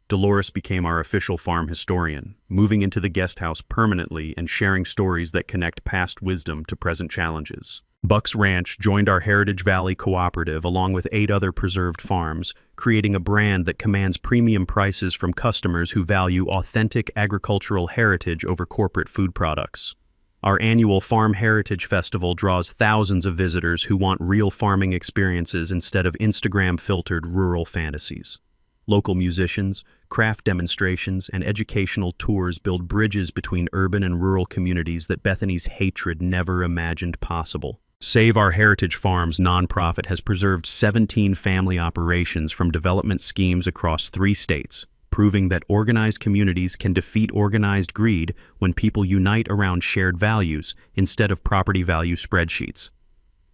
Speaker 1: Dolores became our official farm historian, moving into the guest house permanently and sharing stories that connect past wisdom to present challenges. Buck's Ranch joined our Heritage Valley Cooperative along with 8 other preserved farms, creating a brand that commands premium prices from customers who value authentic agricultural heritage over corporate food products. Our annual Farm Heritage Festival draws thousands of visitors who want real farming experiences instead of Instagram-filtered rural fantasies. Local musicians, craft demonstrations, and educational tours build bridges between urban and rural communities that Bethany's hatred never imagined possible. Save Our Heritage Farms nonprofit has preserved 17 family operations from development schemes across 3 states, proving that organized communities can defeat organized greed when people unite around shared values instead of property value spreadsheets.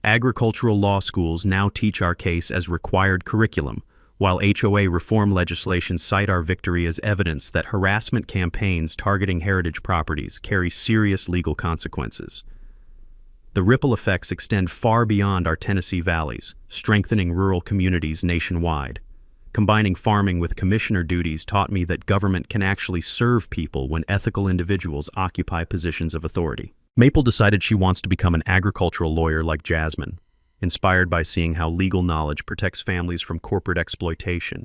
Speaker 1: Agricultural law schools now teach our case as required curriculum, while HOA reform legislation cite our victory as evidence that harassment campaigns targeting heritage properties carry serious legal consequences. The ripple effects extend far beyond our Tennessee valleys, strengthening rural communities nationwide. Combining farming with commissioner duties taught me that government can actually serve people when ethical individuals occupy positions of authority. Maple decided she wants to become an agricultural lawyer like Jasmine, inspired by seeing how legal knowledge protects families from corporate exploitation.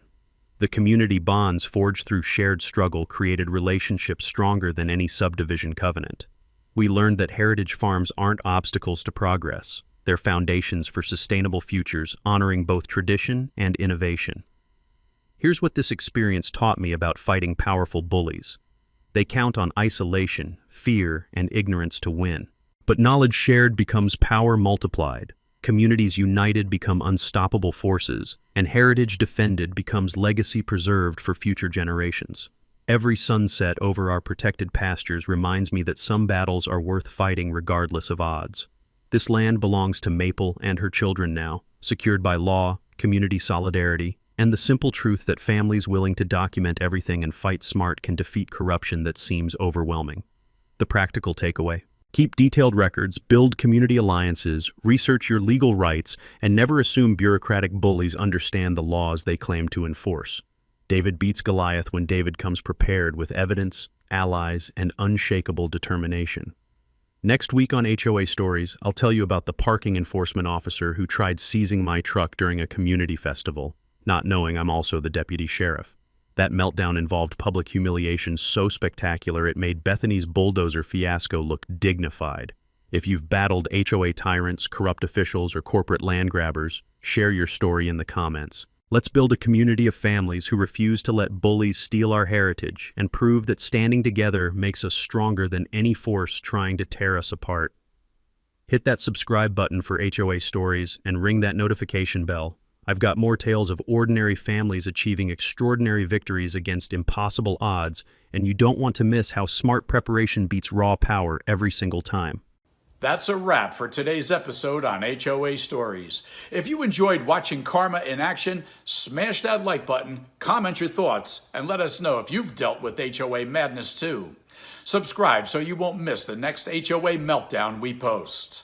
Speaker 1: The community bonds forged through shared struggle created relationships stronger than any subdivision covenant. We learned that heritage farms aren't obstacles to progress. They're foundations for sustainable futures, honoring both tradition and innovation. Here's what this experience taught me about fighting powerful bullies. They count on isolation, fear, and ignorance to win. But knowledge shared becomes power multiplied. Communities united become unstoppable forces, and heritage defended becomes legacy preserved for future generations. Every sunset over our protected pastures reminds me that some battles are worth fighting regardless of odds. This land belongs to Maple and her children now, secured by law, community solidarity, and the simple truth that families willing to document everything and fight smart can defeat corruption that seems overwhelming. The practical takeaway: keep detailed records, build community alliances, research your legal rights, and never assume bureaucratic bullies understand the laws they claim to enforce. David beats Goliath when David comes prepared with evidence, allies, and unshakable determination. Next week on HOA Stories, I'll tell you about the parking enforcement officer who tried seizing my truck during a community festival, not knowing I'm also the deputy sheriff. That meltdown involved public humiliation so spectacular it made Bethany's bulldozer fiasco look dignified. If you've battled HOA tyrants, corrupt officials, or corporate land grabbers, share your story in the comments. Let's build a community of families who refuse to let bullies steal our heritage and prove that standing together makes us stronger than any force trying to tear us apart. Hit that subscribe button for HOA Stories and ring that notification bell. I've got more tales of ordinary families achieving extraordinary victories against impossible odds, and you don't want to miss how smart preparation beats raw power every single time.
Speaker 2: That's a wrap for today's episode on HOA Stories. If you enjoyed watching Karma in action, smash that like button, comment your thoughts, and let us know if you've dealt with HOA madness too. Subscribe so you won't miss the next HOA meltdown we post.